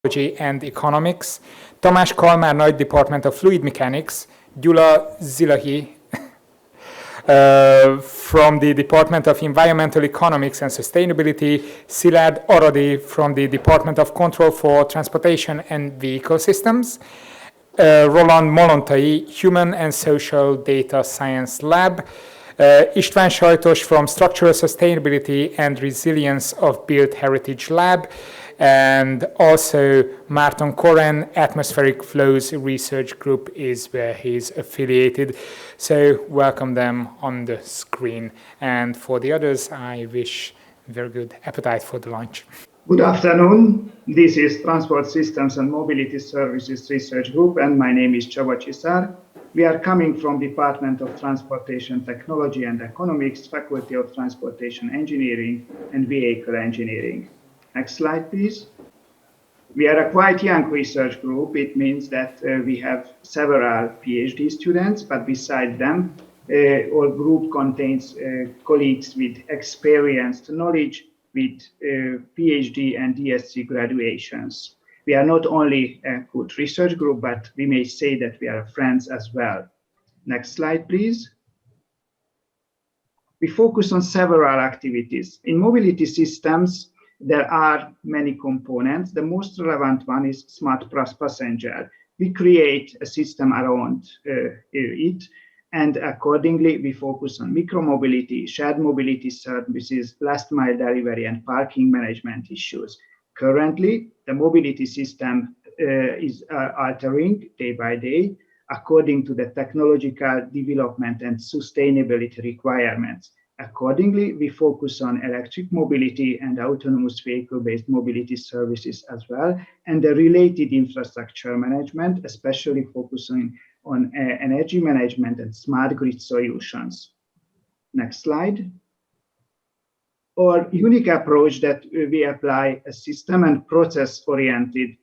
and Economics, Tamás Kalmár-Nagy Department of Fluid Mechanics, Gyula Zilahy from the Department of Environmental Economics and Sustainability, Szilárd Aradi from the Department of Control for Transportation and Vehicle Systems, Roland Molontay, Human and Social Data Science Lab, István Sajtos from Structural Sustainability and Resilience of Built Heritage Lab, and also Márton Koren, Atmospheric Flows Research Group is where he's affiliated. So welcome them on the screen. And for the others, I wish very good appetite for the lunch. Good afternoon. This is Transport Systems and Mobility Services Research Group, and my name is Csaba, Cziszár. We are coming from Department of Transportation Technology and Economics, Faculty of Transportation Engineering and Vehicle Engineering. Next slide, please. We are a quite young research group. It means that we have several PhD students, but beside them, our group contains colleagues with experienced knowledge with PhD and DSc graduations. We are not only a good research group, but we may say that we are friends as well. Next slide, please. We focus on several activities. In mobility systems, there are many components. The most relevant one is smart passenger. We create a system around it, and accordingly, we focus on micromobility, shared mobility services, last mile delivery, and parking management issues. Currently, the mobility system is altering day by day according to the technological development and sustainability requirements. Accordingly, we focus on electric mobility and autonomous vehicle-based mobility services as well, and the related infrastructure management, especially focusing on energy management and smart grid solutions. Next slide. Our unique approach that we apply a system and process-oriented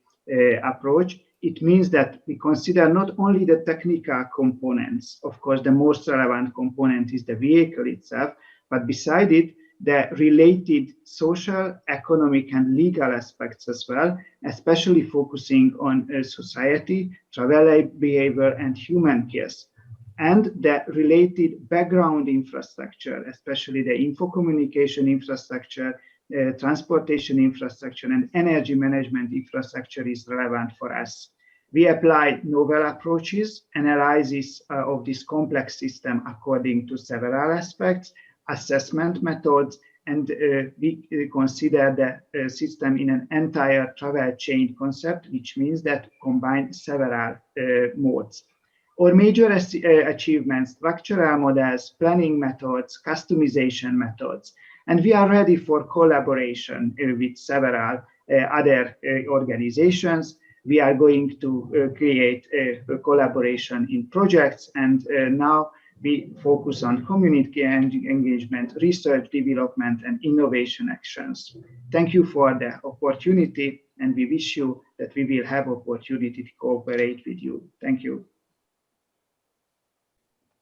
approach. It means that we consider not only the technical components, of course, the most relevant component is the vehicle itself, but beside it, the related social, economic, and legal aspects as well, especially focusing on society, travel behavior, and human case, and the related background infrastructure, especially the info communication infrastructure, transportation infrastructure, and energy management infrastructure is relevant for us. We apply novel approaches, analysis of this complex system according to several aspects, assessment methods, and we consider the system in an entire travel chain concept, which means that combine several modes. Our major achievements, structural models, planning methods, customization methods, and we are ready for collaboration with several other organizations. We are going to create a collaboration in projects, and now we focus on community engagement, research, development, and innovation actions. Thank you for the opportunity, and we wish you that we will have opportunity to cooperate with you. Thank you.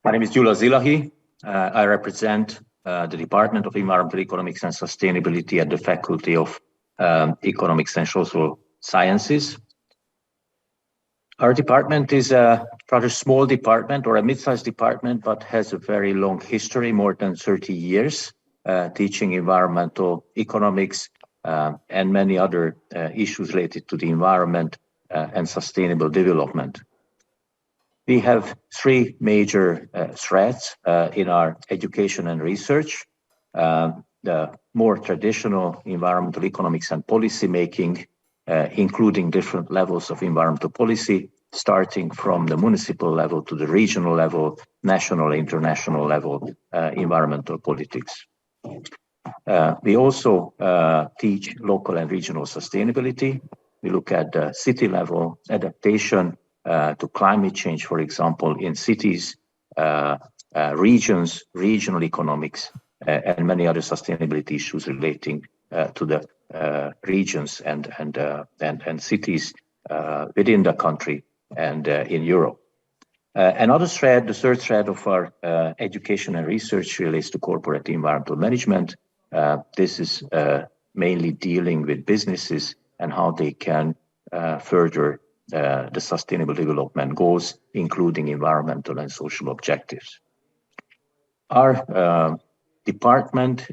My name is Gyula Zilahy. I represent the Department of Environmental Economics and Sustainability at the Faculty of Economics and Social Sciences. Our department is a rather small department or a mid-sized department, but has a very long history, more than 30 years, teaching environmental economics and many other issues related to the environment and sustainable development. We have three major threads in our education and research. The more traditional environmental economics and policy making, including different levels of environmental policy, starting from the municipal level to the regional level, national, international level, environmental politics. We also teach local and regional sustainability. We look at the city level adaptation to climate change, for example, in cities, regions, regional economics, and many other sustainability issues relating to the regions and cities within the country and in Europe. Another thread, the third thread of our education and research relates to corporate environmental management. This is mainly dealing with businesses and how they can further the sustainable development goals, including environmental and social objectives. Our department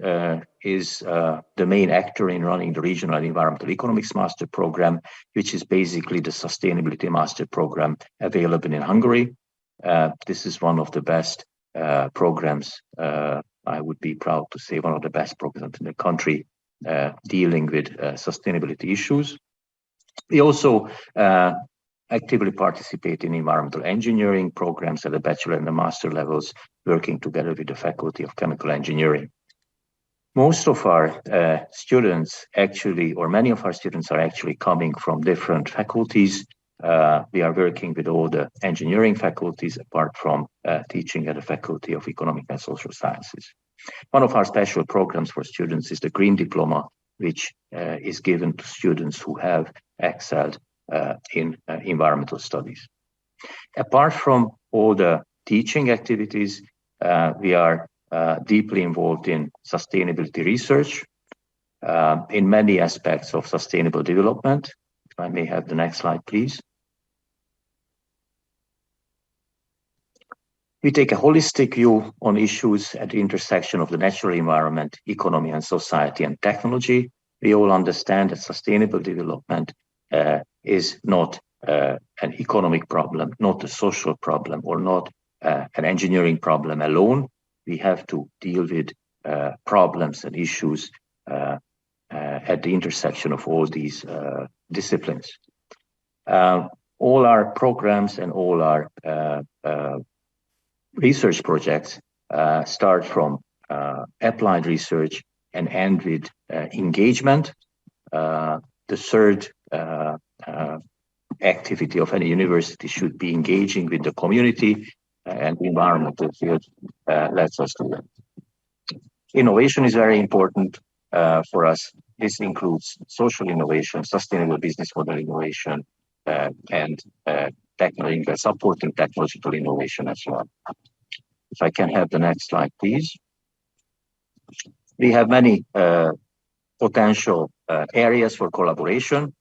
is the main actor in running the Regional Environmental Economics Master Program, which is basically the Sustainability Master Program available in Hungary. This is one of the best programs, I would be proud to say, one of the best programs in the country dealing with sustainability issues. We also actively participate in environmental engineering programs at the bachelor and the master levels, working together with the Faculty of Chemical Engineering. Most of our students actually, or many of our students are actually coming from different faculties. We are working with all the engineering faculties apart from teaching at the Faculty of Economic and Social Sciences. One of our special programs for students is the Green Diploma, which is given to students who have excelled in environmental studies. Apart from all the teaching activities, we are deeply involved in sustainability research in many aspects of sustainable development. If I may have the next slide, please. We take a holistic view on issues at the intersection of the natural environment, economy and society and technology. We all understand that sustainable development is not an economic problem, not a social problem, or not an engineering problem alone. We have to deal with problems and issues at the intersection of all these disciplines. All our programs and all our research projects start from applied research and end with engagement. The third activity of any university should be engaging with the community, and the environmental field lets us do that. Innovation is very important for us. This includes social innovation, sustainable business model innovation, and supporting technological innovation as well. If I can have the next slide, please. We have many potential areas for collaboration.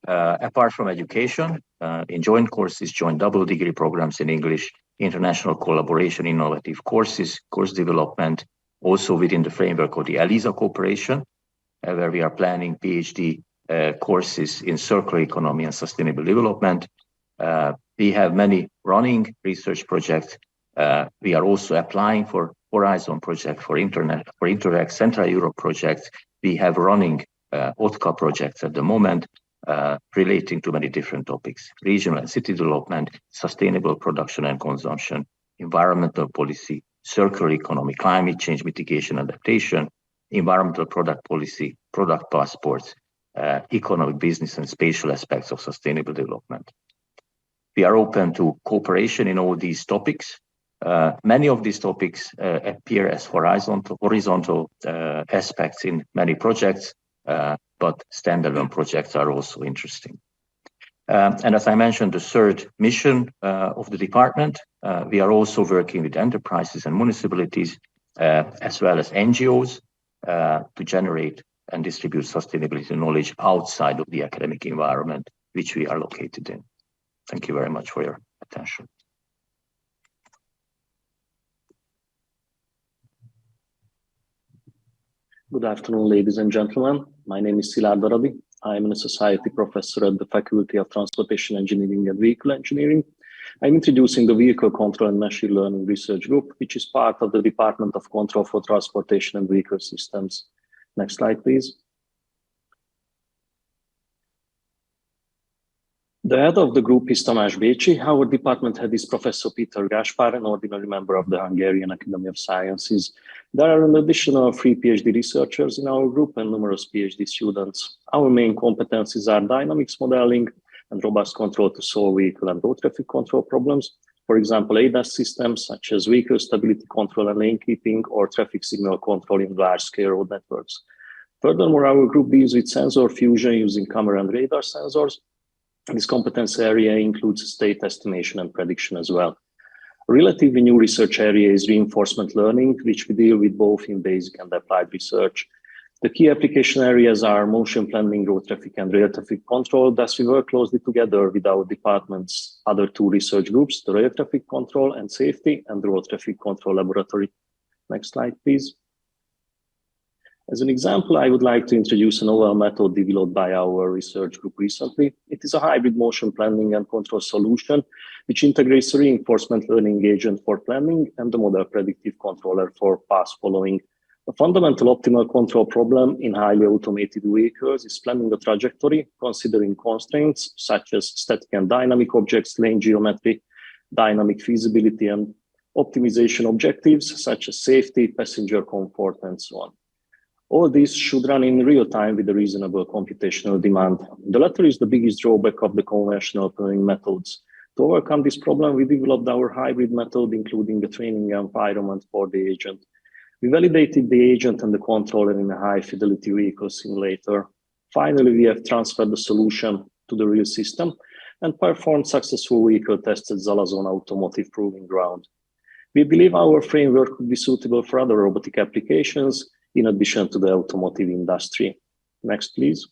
Apart from education, in joint courses, joint double degree programs in English, international collaboration, innovative courses, course development, also within the framework of the ELISA cooperation, where we are planning PhD courses in circular economy and sustainable development. We have many running research projects. We are also applying for Horizon project, for Interreg Central Europe projects. We have running OTCA projects at the moment relating to many different topics: regional and city development, sustainable production and consumption, environmental policy, circular economy, climate change mitigation adaptation, environmental product policy, product passports, economic, business and spatial aspects of sustainable development. We are open to cooperation in all these topics. Many of these topics appear as horizontal aspects in many projects, but standalone projects are also interesting. And as I mentioned, the third mission of the department, we are also working with enterprises and municipalities, as well as NGOs, to generate and distribute sustainability knowledge outside of the academic environment which we are located in. Thank you very much for your attention. Good afternoon, ladies and gentlemen. My name is Szilárd Aradi. I am a society professor at the Faculty of Transportation Engineering and Vehicle Engineering. I'm introducing the Vehicle Control and Machine Learning Research Group, which is part of the Department of Control for Transportation and Vehicle Systems. Next slide, please. The head of the group is Tamás. Our department head is Professor Péter Gáspár, an ordinary member of the Hungarian Academy of Sciences. There are an additional 3 PhD researchers in our group and numerous PhD students. Our main competencies are dynamics modeling and robust control to solve vehicle and road traffic control problems. For example, ADAS systems such as vehicle stability control and lane keeping, or traffic signal control in large-scale road networks. Furthermore, our group deals with sensor fusion using camera and radar sensors. This competence area includes state estimation and prediction as well. A relatively new research area is reinforcement learning, which we deal with both in basic and applied research. The key application areas are motion planning, road traffic, and rail traffic control. Thus, we work closely together with our department's other two research groups, the rail traffic control and safety, and the road traffic control laboratory. Next slide, please. As an example, I would like to introduce a novel method developed by our research group recently. It is a hybrid motion planning and control solution, which integrates a reinforcement learning agent for planning and the model predictive controller for path following. A fundamental optimal control problem in highly automated vehicles is planning the trajectory, considering constraints such as static and dynamic objects, lane geometry, dynamic feasibility, and optimization objectives such as safety, passenger comfort, and so on. All these should run in real time with a reasonable computational demand. The latter is the biggest drawback of the conventional planning methods. To overcome this problem, we developed our hybrid method, including the training environment for the agent. We validated the agent and the controller in a high-fidelity vehicle simulator. Finally, we have transferred the solution to the real system and performed successful vehicle tests at Zalazon Automotive Proving Ground. We believe our framework could be suitable for other robotic applications, in addition to the automotive industry. Next, please.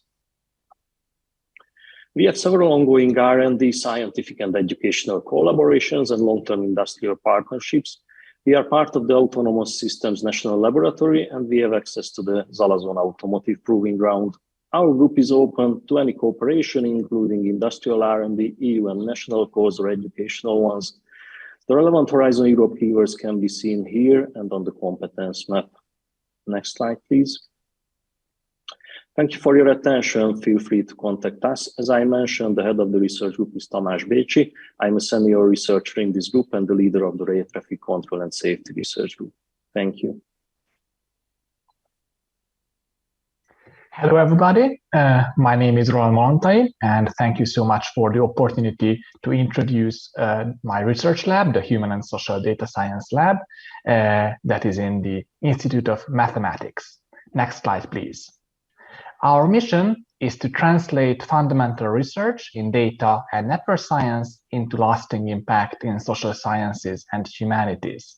We have several ongoing R&D, scientific and educational collaborations and long-term industrial partnerships. We are part of the Autonomous Systems National Laboratory, and we have access to the Zalazon Automotive Proving Ground. Our group is open to any cooperation, including industrial R&D, EU and national calls or educational ones. The relevant Horizon Europe keywords can be seen here and on the competence map. Next slide, please. Thank you for your attention. Feel free to contact us. As I mentioned, the head of the research group is Tamás Bécsi. I'm a senior researcher in this group and the leader of the rail traffic control and safety research group. Thank you. Hello, everybody. My name is Roland Molontay, and thank you so much for the opportunity to introduce my research lab, the Human and Social Data Science Lab, that is in the Institute of Mathematics. Next slide, please. Our mission is to translate fundamental research in data and network science into lasting impact in social sciences and humanities.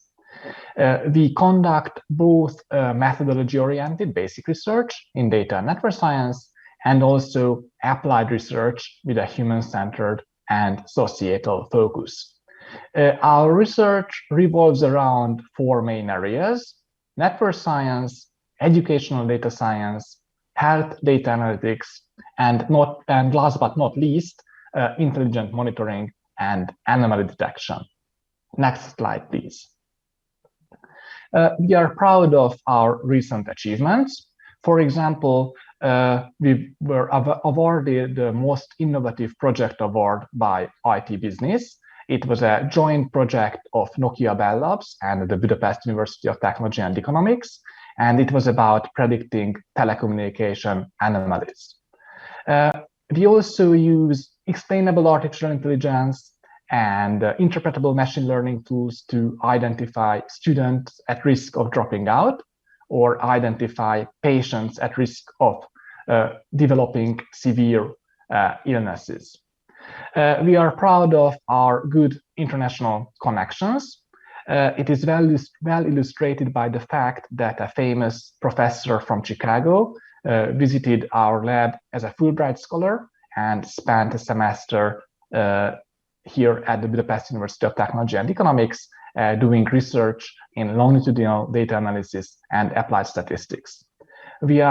We conduct both methodology-oriented basic research in data and network science and also applied research with a human-centered and societal focus. Our research revolves around four main areas: network science, educational data science, health data analytics, and last but not least, intelligent monitoring and anomaly detection. Next slide, please. We are proud of our recent achievements. For example, we were awarded the Most Innovative Project Award by IT Business. It was a joint project of Nokia Bell Labs and the Budapest University of Technology and Economics, and it was about predicting telecommunication anomalies. We also use explainable artificial intelligence and interpretable machine learning tools to identify students at risk of dropping out or identify patients at risk of developing severe illnesses. We are proud of our good international connections. It is well illustrated by the fact that a famous professor from Chicago visited our lab as a Fulbright scholar and spent a semester here at the Budapest University of Technology and Economics doing research in longitudinal data analysis and applied statistics. We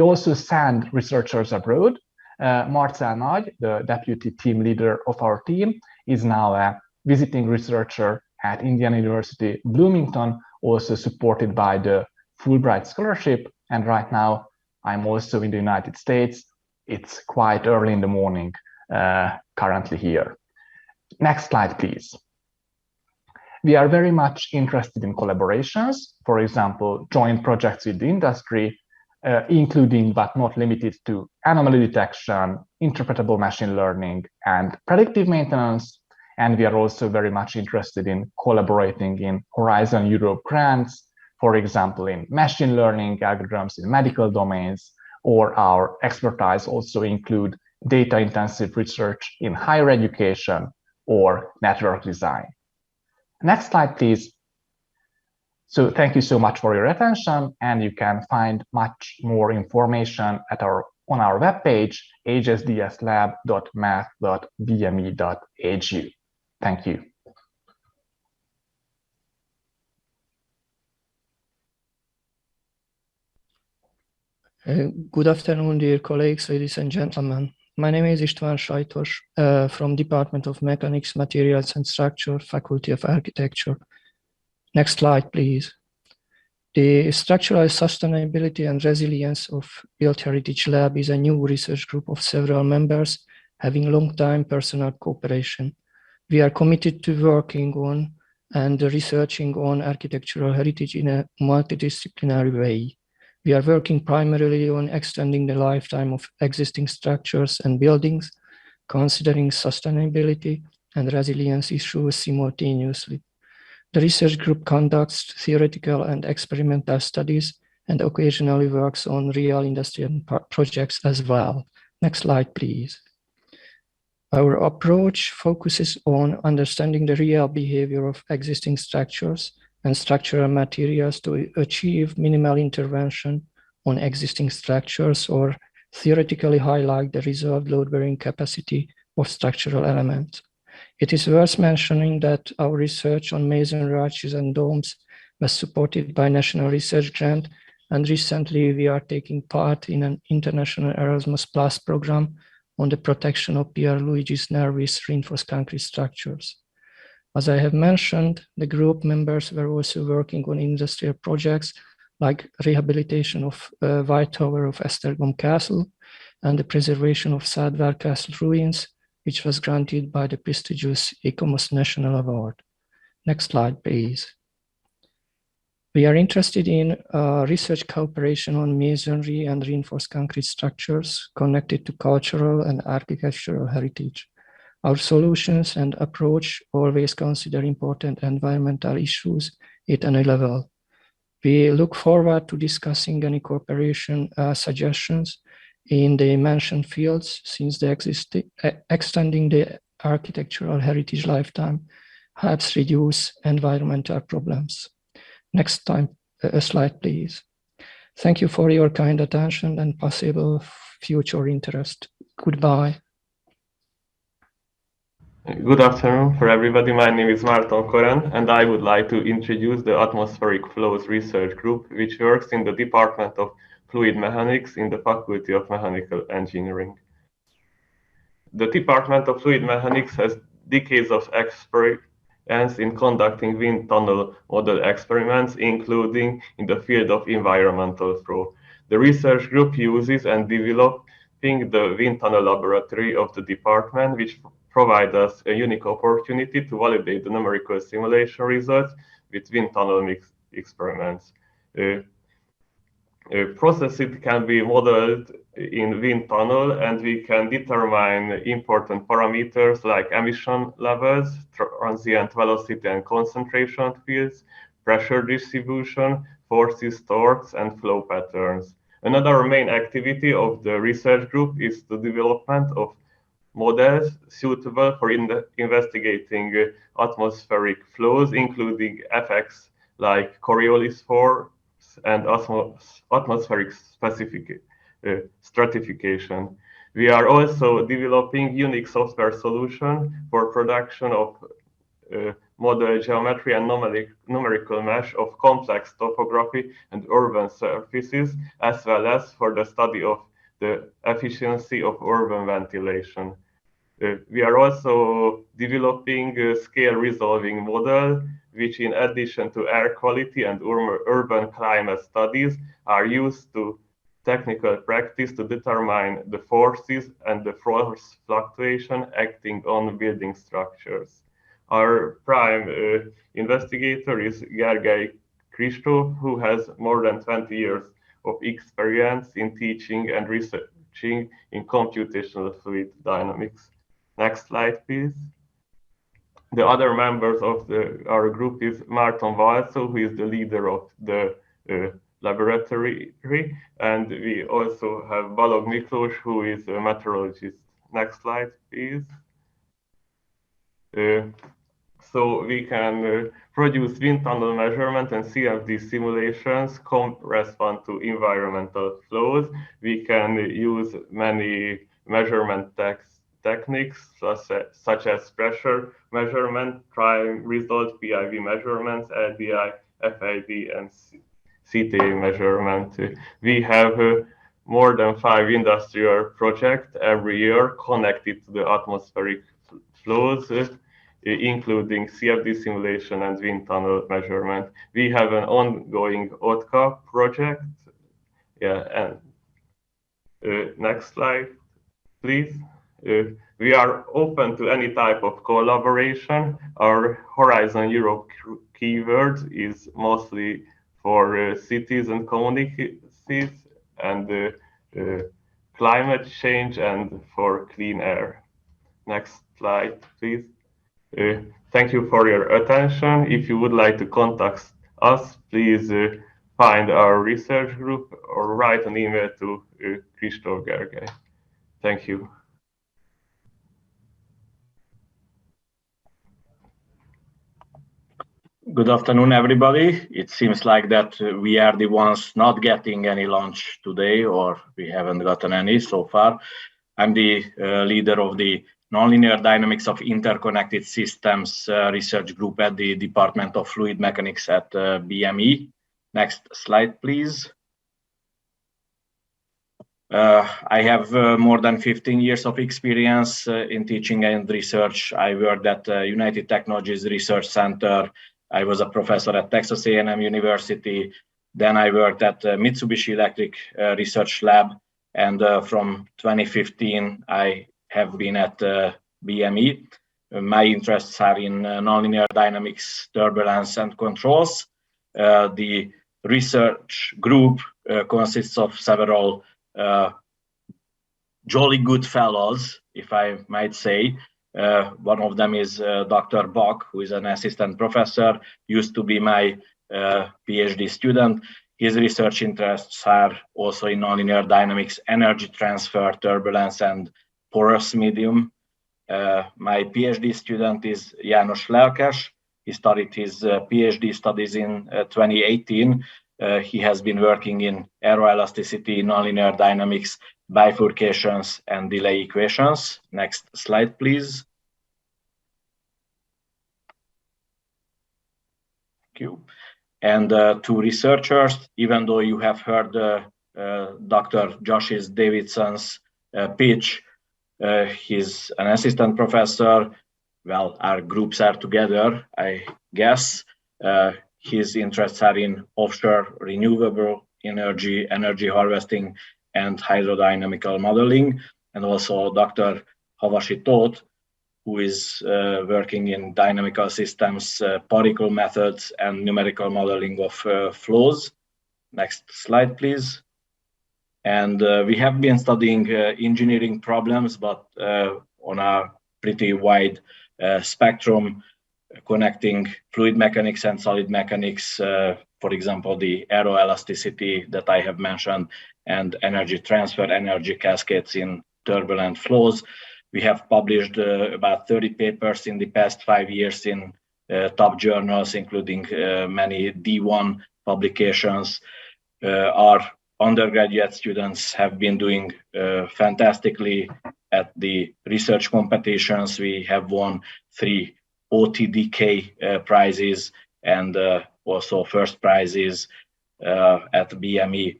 also send researchers abroad. Kalmár-Nagy, the deputy team leader of our team, is now a visiting researcher at Indiana University Bloomington, also supported by the Fulbright Scholarship. And right now, I'm also in the United States. It's quite early in the morning currently here. Next slide, please. We are very much interested in collaborations, for example, joint projects with the industry, including but not limited to anomaly detection, interpretable machine learning, and predictive maintenance. And we are also very much interested in collaborating in Horizon Europe grants, for example, in machine learning algorithms in medical domains, or our expertise also include data-intensive research in higher education or network design. Next slide, please. So thank you so much for your attention, and you can find much more information on our webpage, hsdslab.math.bme.hu. Thank you. Good afternoon, dear colleagues, ladies and gentlemen. My name is István Sajtos from Department of Mechanics, Materials and Structure, Faculty of Architecture. Next slide, please. The Structural Sustainability and Resilience of Built Heritage Lab is a new research group of several members having long-time personal cooperation. We are committed to working on and researching on architectural heritage in a multidisciplinary way. We are working primarily on extending the lifetime of existing structures and buildings, considering sustainability and resilience issues simultaneously. The research group conducts theoretical and experimental studies and occasionally works on real industrial projects as well. Next slide, please. Our approach focuses on understanding the real behavior of existing structures and structural materials to achieve minimal intervention on existing structures or theoretically highlight the reserved load-bearing capacity of structural elements. It is worth mentioning that our research on masonry arches and domes was supported by National Research Grant, and recently we are taking part in an international Erasmus Plus program on the protection of Pierre Luigi's Nervis reinforced concrete structures. As I have mentioned, the group members were also working on industrial projects like rehabilitation of White Tower of Esztergom Castle and the preservation of Szádvár Castle ruins, which was granted by the prestigious ICOMOS National Award. Next slide, please. We are interested in research cooperation on masonry and reinforced concrete structures connected to cultural and architectural heritage. Our solutions and approach always consider important environmental issues at any level. We look forward to discussing any cooperation suggestions in the mentioned fields, since extending the architectural heritage lifetime helps reduce environmental problems. Next slide, please. Thank you for your kind attention and possible future interest. Goodbye. Good afternoon for everybody. My name is Márton Koren, and I would like to introduce the Atmospheric Flows Research Group, which works in the Department of Fluid Mechanics in the Faculty of Mechanical Engineering. The Department of Fluid Mechanics has decades of experience in conducting wind tunnel model experiments, including in the field of environmental flow. The research group uses and developing the wind tunnel laboratory of the department, which provide us a unique opportunity to validate the numerical simulation results with wind tunnel mix experiments. Processes can be modeled in wind tunnel, and we can determine important parameters like emission levels, transient velocity and concentration fields, pressure distribution, forces, torques, and flow patterns. Another main activity of the research group is the development of models suitable for investigating atmospheric flows, including effects like Coriolis force and atmospheric stratification. We are also developing unique software solution for production of model geometry and numerical mesh of complex topography and urban surfaces, as well as for the study of the efficiency of urban ventilation. We are also developing a scale resolving model, which in addition to air quality and urban climate studies are used to technical practice to determine the forces and the force fluctuation acting on building structures. Our prime investigator is Gergely Kristóf, who has more than 20 years of experience in teaching and researching in computational fluid dynamics. Next slide, please. The other members of our group is Márton, who is the leader of the laboratory, and we also have Balog Miklós, who is a meteorologist. Next slide, please. So we can produce wind tunnel measurement and CFD simulations correspond to environmental flows. We can use many measurement techniques such as pressure measurement, time result, PIV measurements, LDI, FID, and CTA measurement. We have more than 5 industrial projects every year connected to the atmospheric flows, including CFD simulation and wind tunnel measurement. We have an ongoing OTCA project. Yeah, and next slide, please. We are open to any type of collaboration. Our Horizon Europe keyword is mostly for cities and communities and climate change and for clean air. Next slide, please. Thank you for your attention. If you would like to contact us, please find our research group or write an email to Kristóf Gergely. Thank you. Good afternoon, everybody. It seems like that we are the ones not getting any lunch today, or we haven't gotten any so far. I'm the leader of the Nonlinear Dynamics of Interconnected Systems research group at the Department of Fluid Mechanics at BME. Next slide, please. I have more than 15 years of experience in teaching and research. I worked at United Technologies Research Center. I was a professor at Texas A&M University. Then I worked at Mitsubishi Electric Research Lab. And from 2015, I have been at BME. My interests are in nonlinear dynamics, turbulence, and controls. The research group consists of several jolly good fellows, if I might say. One of them is Dr. Bach, who is an assistant professor, used to be my PhD student. His research interests are also in nonlinear dynamics, energy transfer, turbulence, and porous medium. My PhD student is János Lelkes. He started his PhD studies in 2018. He has been working in aeroelasticity, nonlinear dynamics, bifurcations, and delay equations. Next slide, please. Thank you. And two researchers, even though you have heard Dr. Joshis Davidson's pitch, he's an assistant professor. Well, our groups are together, I guess. His interests are in offshore renewable energy, energy harvesting, and hydrodynamical modeling. And also Dr. Havasi Tóth, who is working in dynamical systems, particle methods, and numerical modeling of flows. Next slide, please. And we have been studying engineering problems, but on a pretty wide spectrum, connecting fluid mechanics and solid mechanics, for example, the aeroelasticity that I have mentioned, and energy transfer, energy cascades in turbulent flows. We have published about 30 papers in the past 5 years in top journals, including many D1 publications. Our undergraduate students have been doing fantastically at the research competitions. We have won 3 OTDK prizes and also first prizes at BME.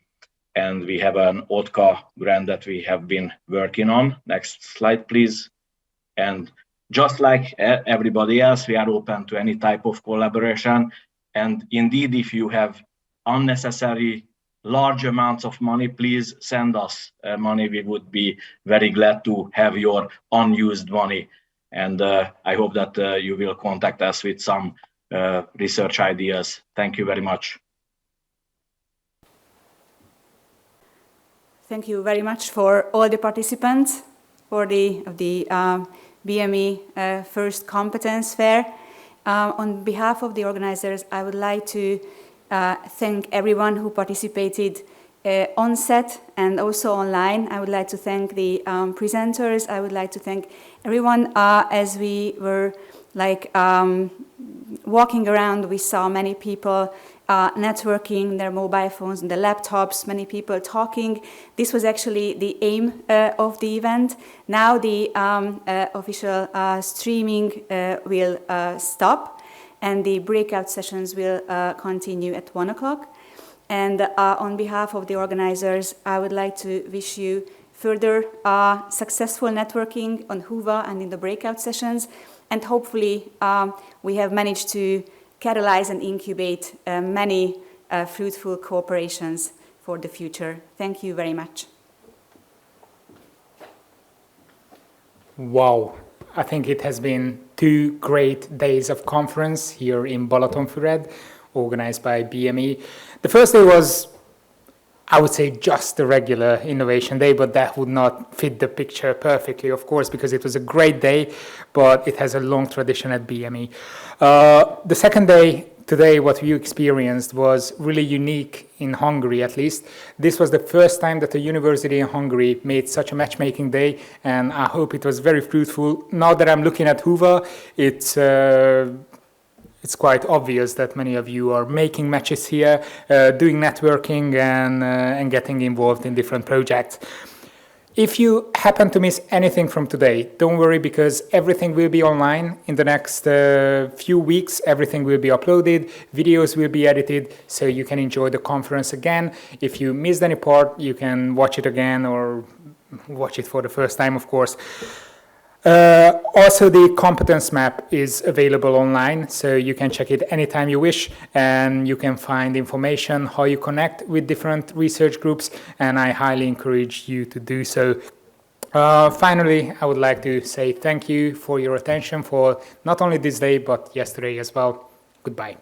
And we have an OTCA grant that we have been working on. Next slide, please. And just like everybody else, we are open to any type of collaboration. And indeed, if you have unnecessary large amounts of money, please send us money. We would be very glad to have your unused money. And I hope that you will contact us with some research ideas. Thank you very much. Thank you very much for all the participants for the BME first competence fair. On behalf of the organizers, I would like to thank everyone who participated on set and also online. I would like to thank the presenters. I would like to thank everyone as we were like walking around, we saw many people networking, their mobile phones and their laptops, many people talking. This was actually the aim of the event. Now the official streaming will stop, and the breakout sessions will continue at 1 o'clock. And on behalf of the organizers, I would like to wish you further successful networking on Whova and in the breakout sessions. And hopefully we have managed to catalyze and incubate many fruitful cooperations for the future. Thank you very much. Wow, I think it has been 2 great days of conference here in Balatonfüred, organized by BME. The first day was, I would say, just a regular innovation day, but that would not fit the picture perfectly, of course, because it was a great day, but it has a long tradition at BME. The second day, today, what you experienced was really unique in Hungary, at least. This was the first time that a university in Hungary made such a matchmaking day, and I hope it was very fruitful. Now that I'm looking at Whova, it's quite obvious that many of you are making matches here, doing networking and getting involved in different projects. If you happen to miss anything from today, don't worry, because everything will be online in the next few weeks. Everything will be uploaded, videos will be edited, so you can enjoy the conference again. If you missed any part, you can watch it again or watch it for the first time, of course. Also, the competence map is available online, so you can check it anytime you wish, and you can find information how you connect with different research groups, and I highly encourage you to do so. Finally, I would like to say thank you for your attention for not only this day, but yesterday as well. Goodbye.